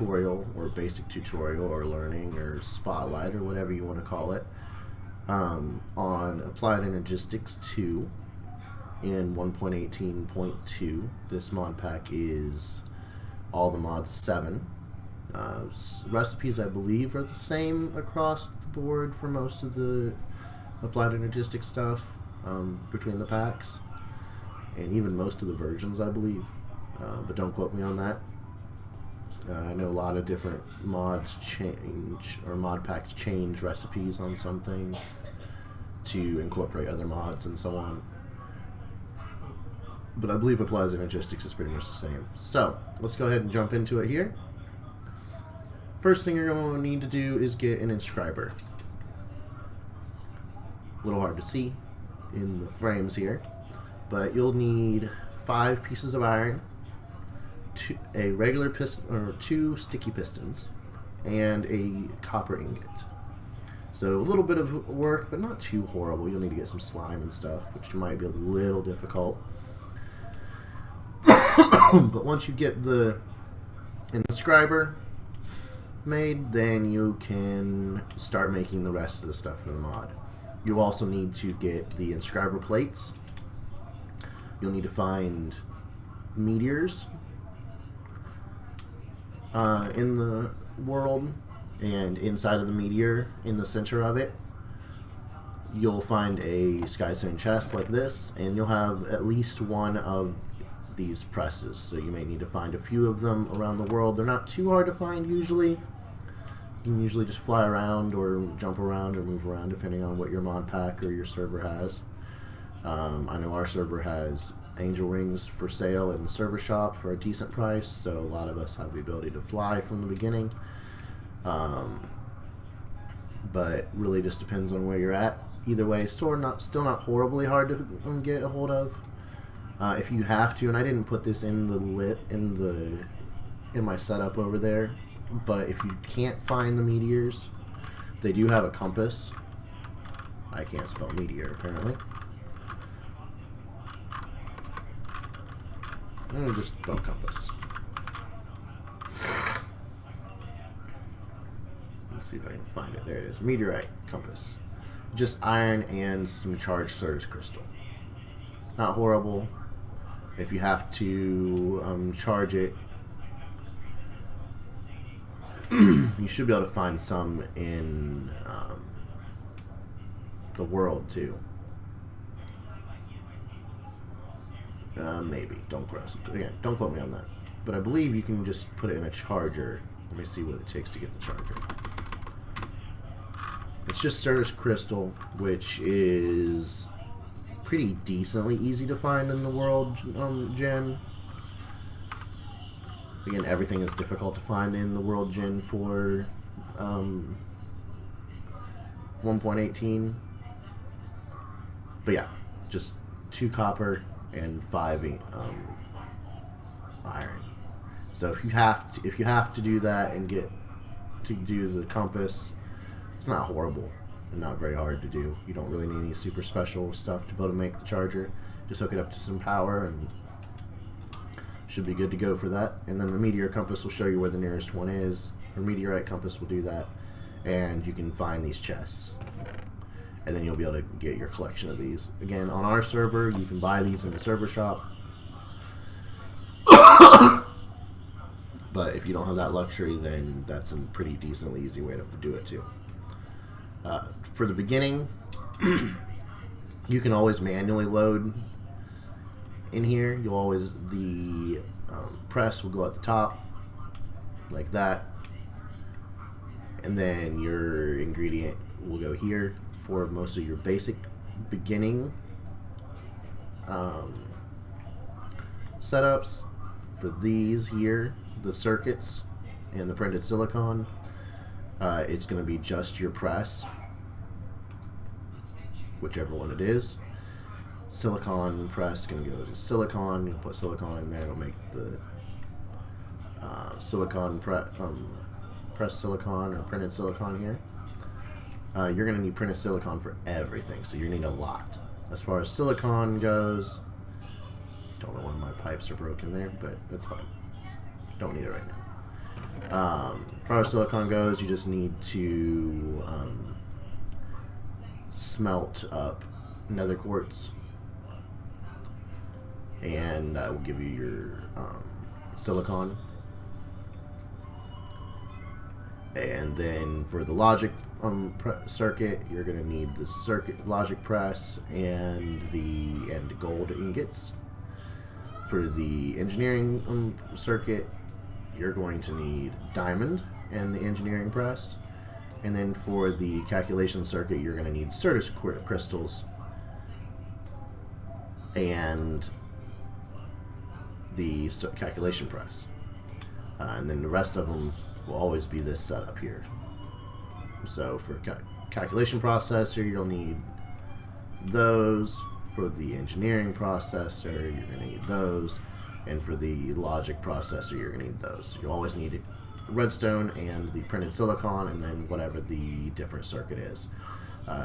tutorial, or basic tutorial, or learning, or spotlight, or whatever you want to call it, on Applied Energistics 2 in 1.18.2. This mod pack is all the mods 7. Recipes, I believe, are the same across the board for most of the Applied Energistics stuff between the packs, and even most of the versions, I believe, but don't quote me on that. I know a lot of different mods change, or mod packs change recipes on some things to incorporate other mods and so on, but I believe Applied Energistics is pretty much the same. So let's go ahead and jump into it here. First thing you're going to need to do is get an inscriber. A little hard to see in the frames here, but you'll need 5 pieces of iron, a regular piston, or 2 sticky pistons, and a copper ingot. So a little bit of work, but not too horrible. You'll need to get some slime and stuff, which might be a little difficult. But once you get the inscriber made, then you can start making the rest of the stuff for the mod. You also need to get the inscriber plates. You'll need to find meteors in the world, and inside of the meteor, in the center of it, you'll find a skystone chest like this, and you'll have at least one of these presses, so you may need to find a few of them around the world. They're not too hard to find usually. You can usually just fly around or jump around or move around depending on what your mod pack or your server has. I know our server has angel rings for sale in the server shop for a decent price, so a lot of us have the ability to fly from the beginning. But really just depends on where you're at. Either way, still not horribly hard to get a hold of. If you have to, and I didn't put this in my setup over there, but if you can't find the meteors, they do have a compass. I can't spell meteor apparently. I'm gonna just spell compass. Let's see if I can find it. There it is. Meteorite compass. Just iron and some charged Certus crystal. Not horrible. If you have to charge it, you should be able to find some in the world too. Maybe. Don't quote me on that. But I believe you can just put it in a charger. Let me see what it takes to get the charger. It's just Certus crystal, which is pretty decently easy to find in the world gen. Again, everything is difficult to find in the world gen for 1.18. But yeah, just 2 copper and 5 iron. So if you have to do that and get to do the compass, it's not horrible and not very hard to do. You don't really need any super special stuff to be able to make the charger. Just hook it up to some power and should be good to go for that. And then the meteor compass will show you where the nearest one is. Or meteorite compass will do that, and you can find these chests, and then you'll be able to get your collection of these. Again, on our server, you can buy these in the server shop. But if you don't have that luxury, then that's a pretty decently easy way to do it too. For the beginning, you can always manually load in here. The press will go at the top like that, and then your ingredient will go here for most of your basic beginning setups. For these here, the circuits and the printed silicon, it's going to be just your press, whichever one it is. Silicon press is going to go to silicon. You'll put silicon in there. It'll make the press silicon or printed silicon here. You're going to need printed silicon for everything, so you're going to need a lot. As far as silicon goes, don't know why my pipes are broken there, but that's fine. Don't need it right now. As far as silicon goes, you just need to smelt up nether quartz, and that will give you your silicon. And then for the logic circuit, you're going to need the logic press and gold ingots. For the engineering circuit, you're going to need diamond and the engineering press. And then for the calculation circuit, you're going to need Certus crystals and the calculation press. And then the rest of them will always be this setup here. So for calculation processor, you'll need those. For the engineering processor, you're going to need those. And for the logic processor, you're going to need those. You always need redstone and the printed silicon, and then whatever the different circuit is.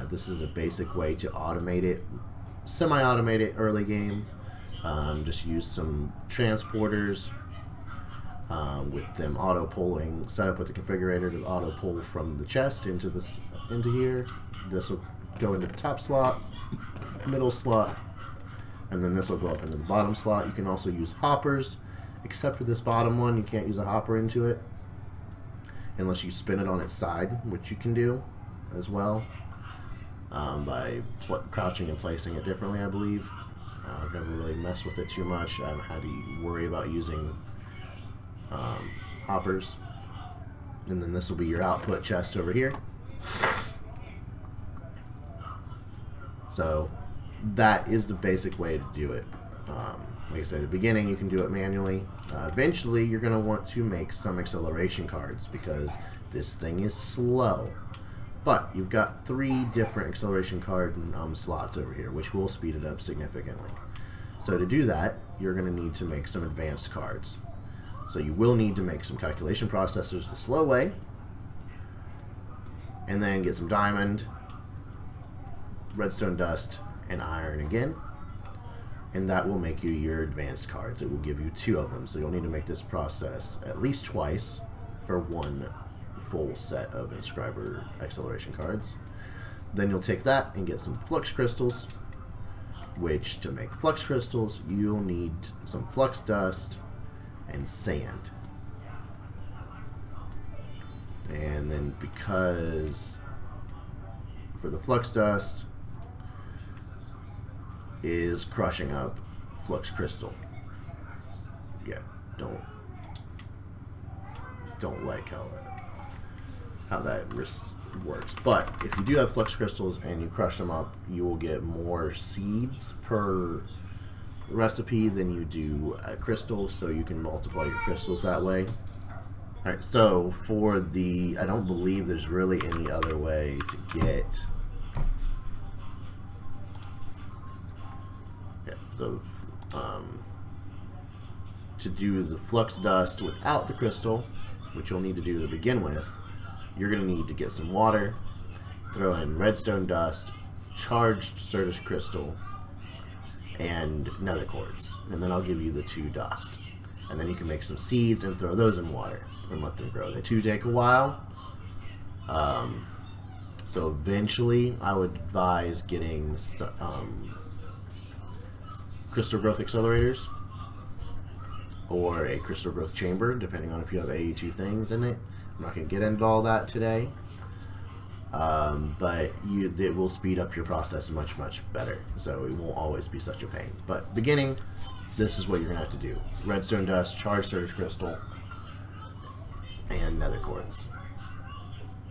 This is a basic way to automate it, semi-automate it early game. Just use some transporters with them auto pulling. Set up with the configurator to auto pull from the chest into here. This will go into the top slot, middle slot, and then this will go up into the bottom slot. You can also use hoppers, except for this bottom one. You can't use a hopper into it unless you spin it on its side, which you can do as well by crouching and placing it differently, I believe. I've never really messed with it too much. I haven't had to worry about using hoppers. And then this will be your output chest over here. So that is the basic way to do it. Like I said, at the beginning you can do it manually. Eventually you're going to want to make some acceleration cards because this thing is slow. But you've got 3 different acceleration card slots over here, which will speed it up significantly. So to do that, you're going to need to make some advanced cards. So you will need to make some calculation processors the slow way, and then get some diamond, redstone dust, and iron again. And that will make you your advanced cards. It will give you 2 of them. So you'll need to make this process at least twice for 1 full set of inscriber acceleration cards. Then you'll take that and get some flux crystals, which to make flux crystals you'll need some flux dust and sand. And then because for the flux dust is crushing up flux crystal. Yeah, don't like how that works. But if you do have flux crystals and you crush them up, you will get more seeds per recipe than you do a crystal, so you can multiply your crystals that way. Alright, so for the, I don't believe there's really any other way to get, to do the flux dust without the crystal, which you'll need to do to begin with, you're going to need to get some water, throw in redstone dust, charged Certus crystal, and nether quartz, and then I'll give you the 2 dust. And then you can make some seeds and throw those in water and let them grow. They too take a while. So eventually I would advise getting crystal growth accelerators or a crystal growth chamber, depending on if you have AE2 things in it. I'm not going to get into all that today, but it will speed up your process much better, so it won't always be such a pain. But beginning, this is what you're going to have to do: redstone dust, charged Certus crystal, and nether quartz.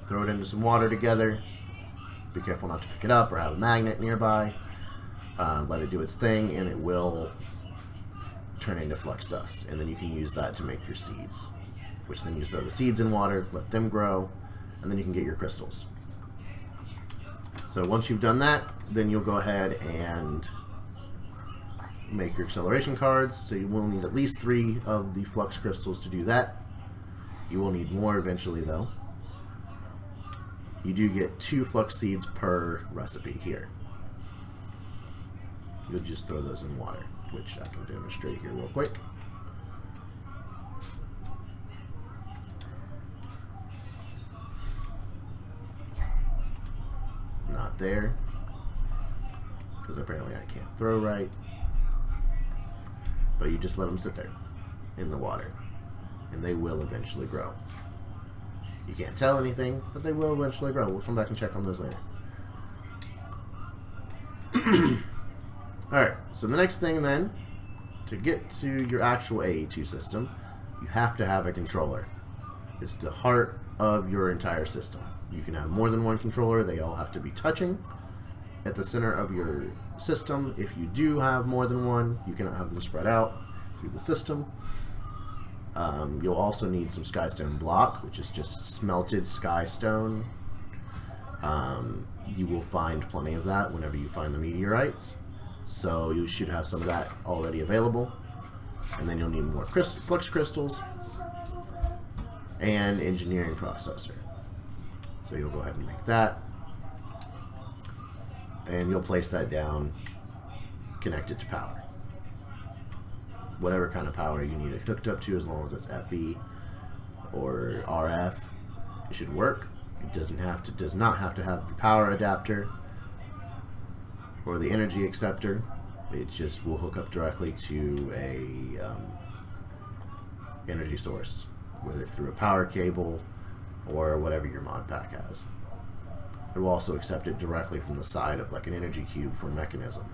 Throw it into some water together. Be careful not to pick it up or have a magnet nearby. Let it do its thing, and it will turn into flux dust, and then you can use that to make your seeds, which then you throw the seeds in water, let them grow, and then you can get your crystals. So once you've done that, then you'll go ahead and make your acceleration cards. So you will need at least 3 of the flux crystals to do that. You will need more eventually though. You do get 2 flux seeds per recipe here. You'll just throw those in water, which I can demonstrate here real quick. there, because apparently I can't throw right. But you just let them sit there in the water, and they will eventually grow. You can't tell anything, but they will eventually grow. We'll come back and check on those later. Alright, so the next thing then, to get to your actual AE2 system, you have to have a controller. It's the heart of your entire system. You can have more than one controller. They all have to be touching at the center of your system. If you do have more than one, you cannot have them spread out through the system. You'll also need some skystone block, which is just smelted skystone. You will find plenty of that whenever you find the meteorites, so you should have some of that already available. And then you'll need more flux crystals and engineering processor. So you'll go ahead and make that, and you'll place that down, connect it to power. Whatever kind of power you need it hooked up to, as long as it's FE or RF, it should work. It does not have to have the power adapter or the energy acceptor. It just will hook up directly to a energy source, whether through a power cable or whatever your mod pack has. It will also accept it directly from the side of like an energy cube for mechanism.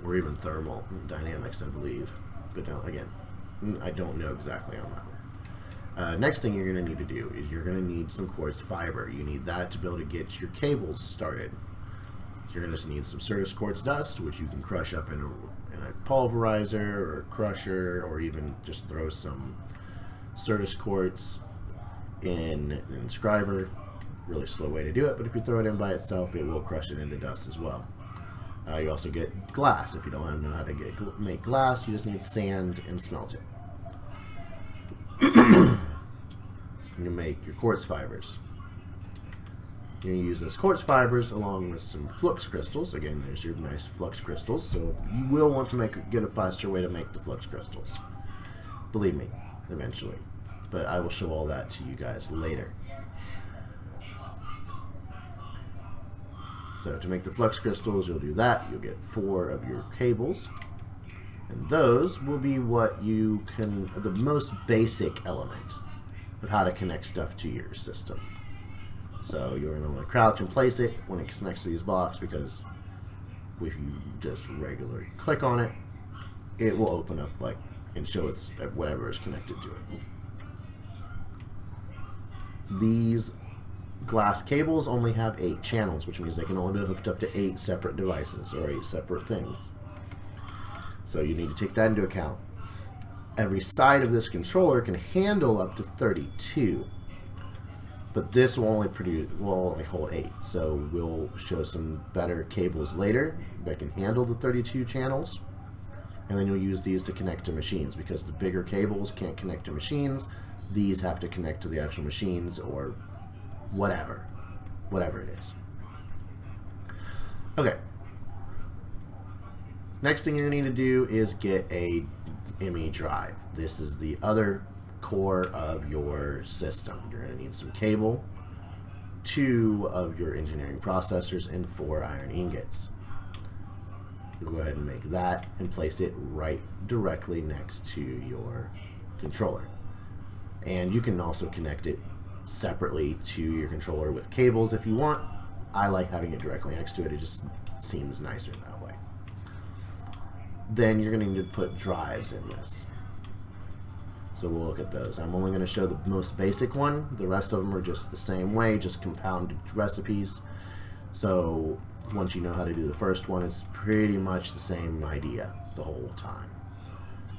Or even thermal dynamics, I believe. But no, again, I don't know exactly on that one. Next thing you're going to need to do is you're going to need some quartz fiber. You need that to be able to get your cables started. So you're going to just need some Certus quartz dust, which you can crush up in a pulverizer or a crusher, or even just throw some Certus quartz in an inscriber. Really slow way to do it, but if you throw it in by itself, it will crush it into dust as well. You also get glass. If you don't want to know how to make glass, you just need sand and smelt it. You make your quartz fibers. You're going to use those quartz fibers along with some flux crystals. Again, there's your nice flux crystals. So you will want to get a faster way to make the flux crystals. Believe me, eventually. But I will show all that to you guys later. So to make the flux crystals, you'll do that. You'll get 4 of your cables. And those will be what you can, the most basic element of how to connect stuff to your system. So you're going to want to crouch and place it when it connects to these blocks, because if you just regularly click on it, it will open up like and show it's whatever is connected to it. These glass cables only have 8 channels, which means they can only be hooked up to 8 separate devices or 8 separate things. So you need to take that into account. Every side of this controller can handle up to 32, but this will only hold 8. So we'll show some better cables later that can handle the 32 channels, and then you'll use these to connect to machines, because the bigger cables can't connect to machines. These have to connect to the actual machines or whatever it is. Okay. Next thing you're going to need to do is get a ME drive. This is the other core of your system. You're going to need some cable, 2 of your engineering processors, and 4 iron ingots. You'll go ahead and make that and place it right directly next to your controller. And you can also connect it separately to your controller with cables if you want. I like having it directly next to it. It just seems nicer that way. Then you're going to need to put drives in this. So we'll look at those. I'm only going to show the most basic one. The rest of them are just the same way, just compounded recipes. So once you know how to do the first one, it's pretty much the same idea the whole time.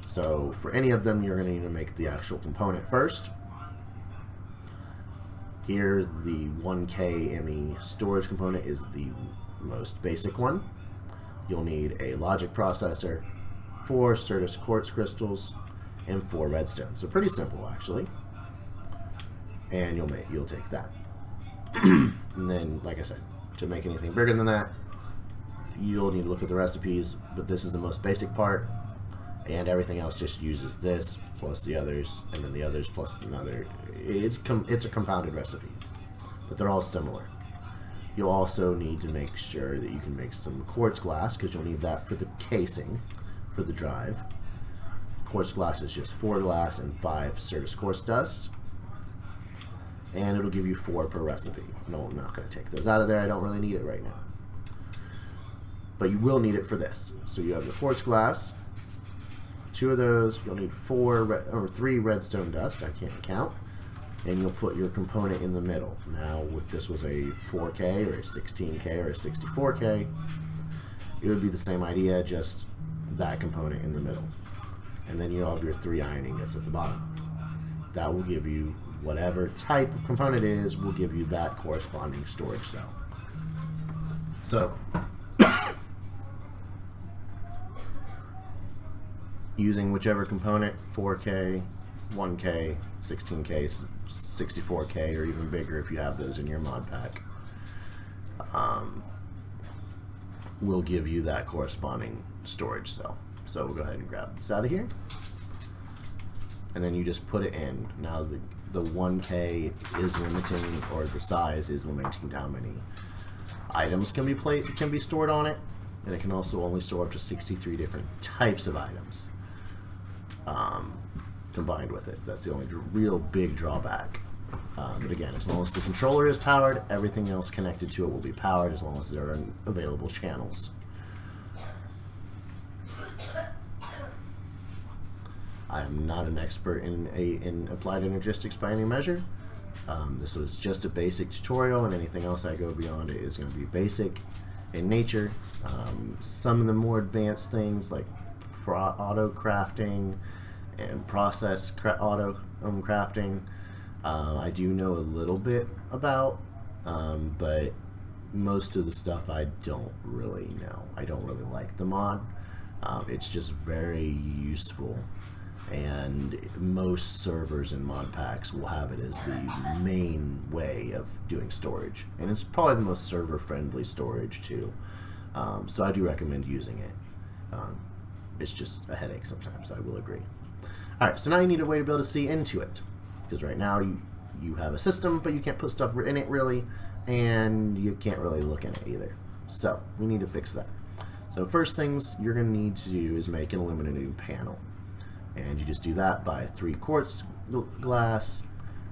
So for any of them, you're going to need to make the actual component first. Here, the 1K ME storage component is the most basic one. You'll need a logic processor, 4 Certus quartz crystals, and 4 redstone. So pretty simple, actually. And you'll take that. And then, like I said, to make anything bigger than that, you'll need to look at the recipes. But this is the most basic part, and everything else just uses this plus the others, and then the others plus another. It's a compounded recipe. but they're all similar. You'll also need to make sure that you can make some quartz glass, because you'll need that for the casing for the drive. Quartz glass is just 4 glass and 5 Certus quartz dust, and it'll give you 4 per recipe. No, I'm not going to take those out of there. I don't really need it right now, but you will need it for this. So you have the quartz glass, 2 of those. You'll need 3 redstone dust. I can't count. And you'll put your component in the middle. Now, if this was a 4K or a 16K or a 64K, it would be the same idea, just that component in the middle. And then you'll have your 3 iron ingots at the bottom. That will give you whatever type of component it is, will give you that corresponding storage cell. So, using whichever component, 4K, 1K, 16K, 64K, or even bigger if you have those in your mod pack, will give you that corresponding storage cell. So we'll go ahead and grab this out of here, and then you just put it in. Now the 1K is limiting, or the size is limiting to how many items can be stored on it, and it can also only store up to 63 different types of items combined with it. That's the only real big drawback. But again, as long as the controller is powered, everything else connected to it will be powered, as long as there are available channels. I am not an expert in Applied Energistics by any measure. This was just a basic tutorial, and anything else I go beyond it is going to be basic in nature. Some of the more advanced things like auto crafting and process auto crafting, I do know a little bit about, but most of the stuff I don't really know. I don't really like the mod. It's just very useful, and most servers and mod packs will have it as the main way of doing storage, and it's probably the most server friendly storage too. So I do recommend using it. It's just a headache sometimes, I will agree. Alright, so now you need a way to be able to see into it, because right now you have a system, but you can't put stuff in it really, and you can't really look in it either. So we need to fix that. So first things you're going to need to do is make an illuminating panel, and you just do that by 3 quartz glass,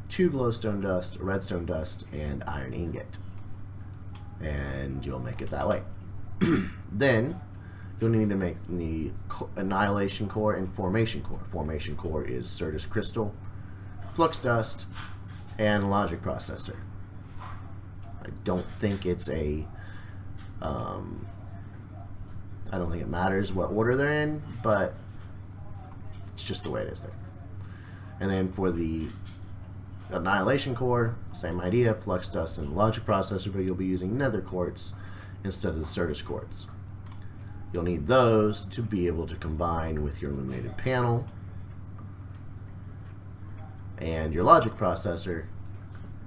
2 glowstone dust, redstone dust, and iron ingot, and you'll make it that way. Then you'll need to make the annihilation core and formation core. Formation core is Certus crystal, flux dust, and logic processor. I don't think it's a I don't think it matters what order they're in, but it's just the way it is there. And then for the annihilation core, same idea, flux dust and logic processor, but you'll be using nether quartz instead of the Certus quartz. You'll need those to be able to combine with your illuminated panel and your logic processor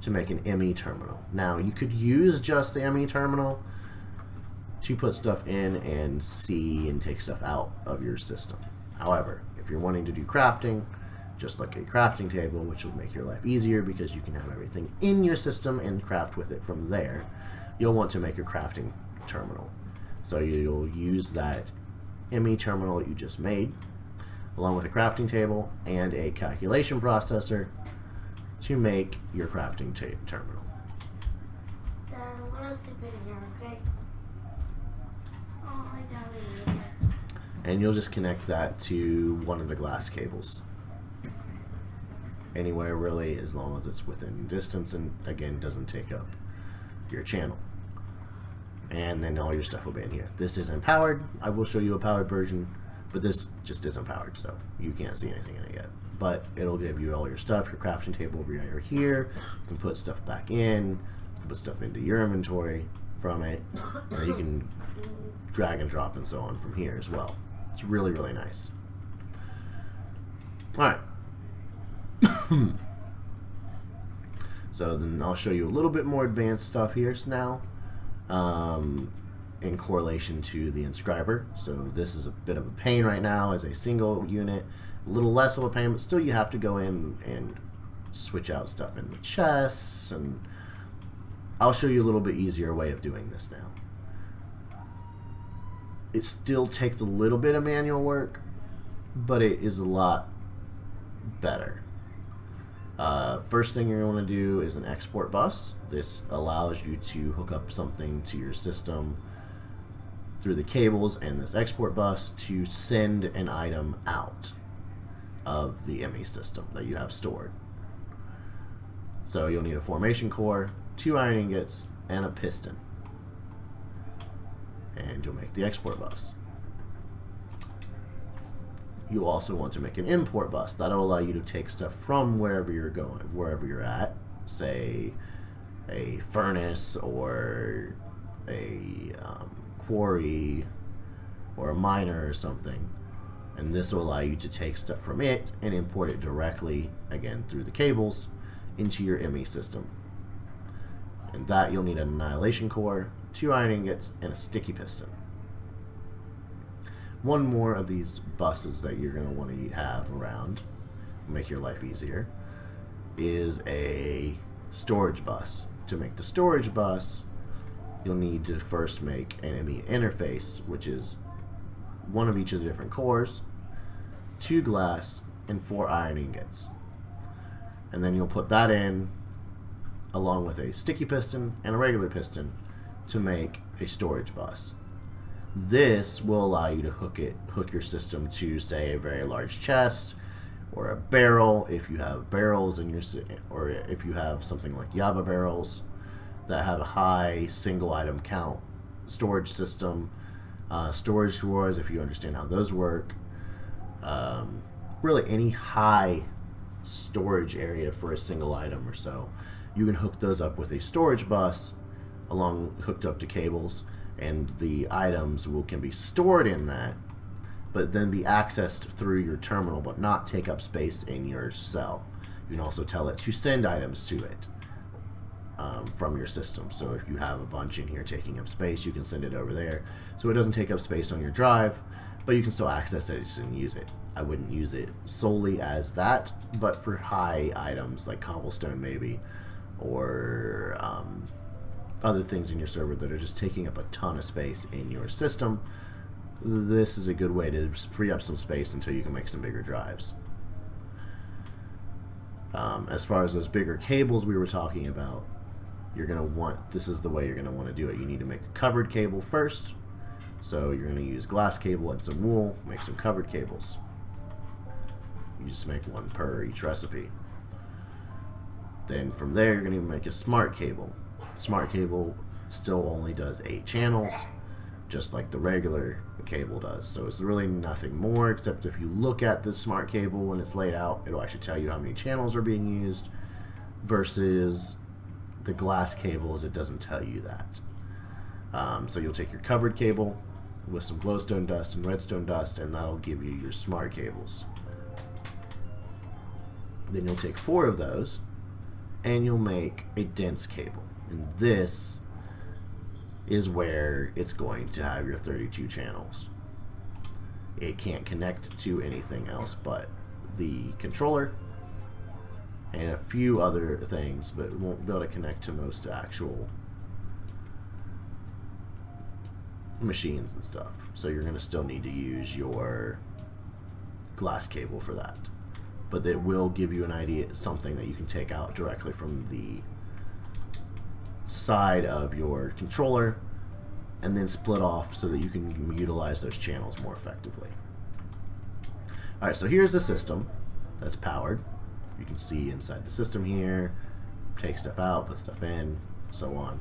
to make an ME terminal. Now, you could use just the ME terminal to put stuff in and see and take stuff out of your system. However, if you're wanting to do crafting, just like a crafting table, which will make your life easier because you can have everything in your system and craft with it from there, you'll want to make a crafting terminal. So you'll use that ME terminal that you just made, along with a crafting table and a calculation processor, to make your crafting terminal. Dad, I want to sleep in here, okay? Oh, I got it. And you'll just connect that to one of the glass cables. Anywhere really, as long as it's within distance and again doesn't take up your channel. And then all your stuff will be in here. This isn't powered. I will show you a powered version, but this just isn't powered, so you can't see anything in it yet. But it'll give you all your stuff, your crafting table over here. You can put stuff back in, you can put stuff into your inventory from it, and you can drag and drop and so on from here as well. It's really, really nice. Alright. So then I'll show you a little bit more advanced stuff here now. In correlation to the inscriber. So this is a bit of a pain right now as a single unit, a little less of a pain, but still you have to go in and switch out stuff in the chests and I'll show you a little bit easier way of doing this now. It still takes a little bit of manual work, but it is a lot better. First thing you're going to do is an export bus. This allows you to hook up something to your system through the cables and this export bus to send an item out of the ME system that you have stored. So you'll need a formation core, 2 iron ingots, and a piston. And you'll make the export bus. You also want to make an import bus. That'll allow you to take stuff from wherever you're going, wherever you're at, say a furnace or a quarry or a miner or something, and this will allow you to take stuff from it and import it directly, again through the cables, into your ME system. And that you'll need an annihilation core, 2 iron ingots, and a sticky piston. One more of these buses that you're going to want to have around, make your life easier, is a storage bus. To make the storage bus, you'll need to first make an ME interface, which is one of each of the different cores, 2 glass, and 4 iron ingots. And then you'll put that in along with a sticky piston and a regular piston to make a storage bus. This will allow you to hook your system to, say, a very large chest or a barrel if you have barrels in your, or if you have something like Yaba barrels that have a high single item count storage system, storage drawers if you understand how those work. Really any high storage area for a single item or so, you can hook those up with a storage bus hooked up to cables, and the items can be stored in that, but then be accessed through your terminal but not take up space in your cell. You can also tell it to send items to it from your system. So if you have a bunch in here taking up space, you can send it over there so it doesn't take up space on your drive, but you can still access it and use it. I wouldn't use it solely as that, but for high items like cobblestone maybe, or other things in your server that are just taking up a ton of space in your system, this is a good way to free up some space until you can make some bigger drives. As far as those bigger cables we were talking about, this is the way you're going to want to do it. You need to make a covered cable first. So you're going to use glass cable and some wool, make some covered cables. You just make one per each recipe. Then from there you're going to make a smart cable. Smart cable still only does 8 channels, just like the regular cable does. So it's really nothing more, except if you look at the smart cable when it's laid out, it'll actually tell you how many channels are being used, versus the glass cables, it doesn't tell you that. So you'll take your covered cable with some glowstone dust and redstone dust, and that'll give you your smart cables. Then you'll take 4 of those and you'll make a dense cable, and this is where it's going to have your 32 channels. It can't connect to anything else but the controller and a few other things, but it won't be able to connect to most actual machines and stuff. So you're going to still need to use your glass cable for that. But it will give you an idea, something that you can take out directly from the side of your controller and then split off so that you can utilize those channels more effectively. Alright, so here's the system that's powered. You can see inside the system here, take stuff out, put stuff in, so on.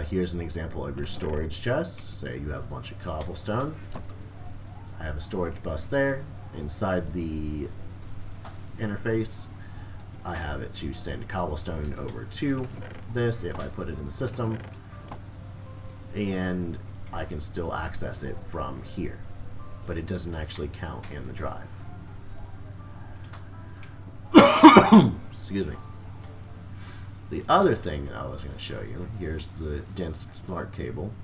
Here's an example of your storage chest. Say you have a bunch of cobblestone. I have a storage bus there. Inside the interface, I have it to send cobblestone over to this if I put it in the system, and I can still access it from here, but it doesn't actually count in the drive. Excuse me. The other thing that I was going to show you, here's the dense smart cable.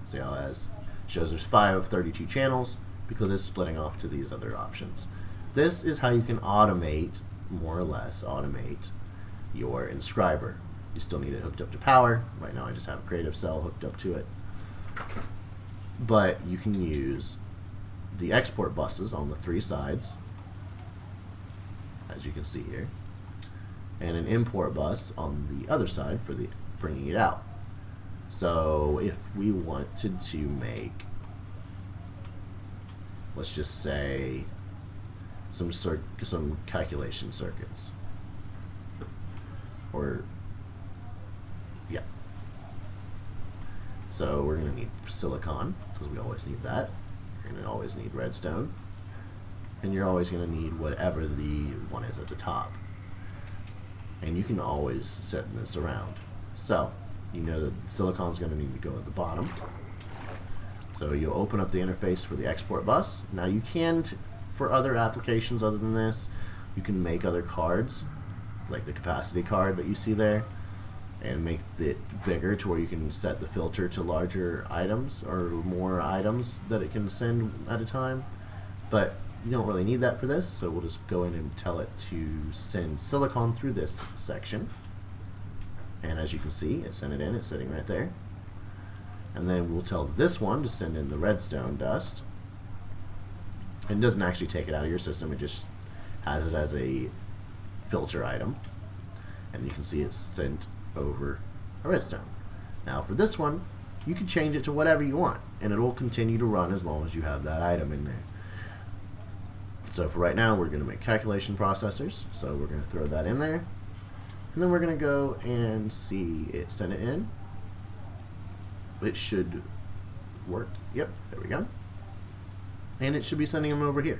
See how it shows there's 5 of 32 channels because it's splitting off to these other options. This is how you can automate, more or less automate, your inscriber. You still need it hooked up to power. Right now I just have a creative cell hooked up to it. But you can use the export buses on the 3 sides, as you can see here, and an import bus on the other side for the bringing it out. So if we wanted to make, let's just say, some calculation circuits, or yeah. So we're going to need silicon, because we always need that. You're going to always need redstone, and you're always going to need whatever the one is at the top. And you can always set this around. So you know that silicon's going to need to go at the bottom. So you'll open up the interface for the export bus. Now you can, for other applications other than this, you can make other cards, like the capacity card that you see there, and make it bigger to where you can set the filter to larger items or more items that it can send at a time. But you don't really need that for this, so we'll just go in and tell it to send silicon through this section. And as you can see, it sent it in, it's sitting right there. And then we'll tell this one to send in the redstone dust. And it doesn't actually take it out of your system, it just has it as a filter item. And you can see it's sent over a redstone. Now for this one, you can change it to whatever you want, and it will continue to run as long as you have that item in there. So for right now, we're going to make calculation processors, so we're going to throw that in there. And then we're going to go and see it send it in. It should work. Yep, there we go. And it should be sending them over here.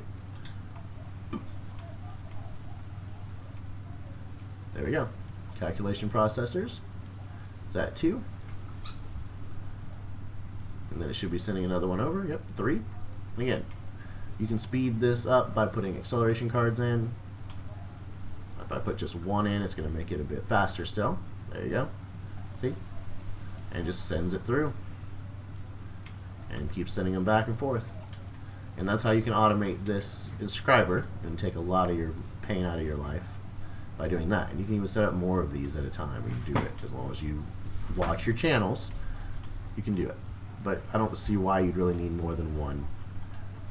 There we go. Calculation processors. Is that 2? And then it should be sending another one over. Yep, 3. And again, you can speed this up by putting acceleration cards in. If I put just 1 in, it's going to make it a bit faster still. There you go. See? And it just sends it through. And keeps sending them back and forth. And that's how you can automate this inscriber and take a lot of your pain out of your life by doing that. And you can even set up more of these at a time and do it. As long as you watch your channels, you can do it. But I don't see why you'd really need more than one.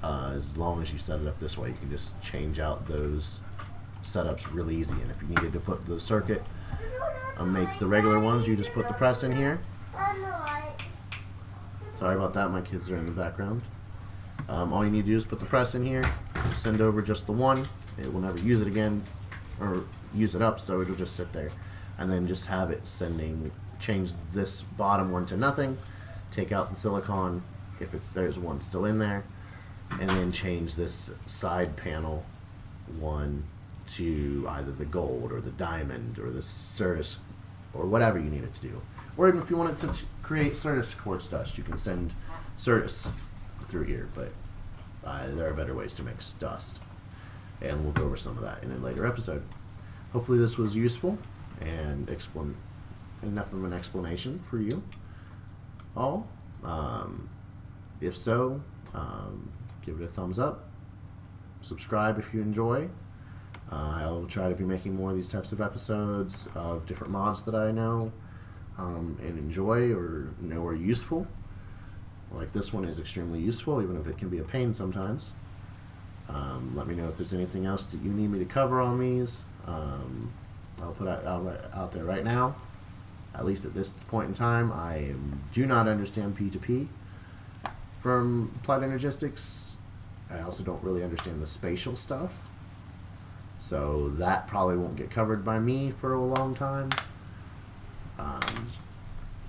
As long as you set it up this way, you can just change out those setups really easy. And if you needed to put the circuit make the regular ones, you just put the press in here. Sorry about that, my kids are in the background. All you need to do is put the press in here, send over just the one. It will never use it again or use it up, so it'll just sit there. And then just have it sending, change this bottom one to nothing, take out the silicon if there's one still in there, and then change this side panel one to either the gold or the diamond or the Certus or whatever you need it to do. Or even if you want it to create Certus quartz dust, you can send Certus through here, but there are better ways to mix dust. And we'll go over some of that in a later episode. Hopefully this was useful and enough of an explanation for you all. If so, give it a thumbs up. Subscribe if you enjoy. I'll try to be making more of these types of episodes of different mods that I know and enjoy or know are useful. Like this one is extremely useful, even if it can be a pain sometimes. Let me know if there's anything else that you need me to cover on these. I'll put out there right now. At least at this point in time, I do not understand P2P from Applied Energistics. I also don't really understand the spatial stuff. So that probably won't get covered by me for a long time.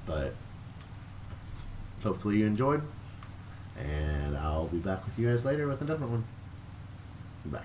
But hopefully you enjoyed. And I'll be back with you guys later with a different one. Bye.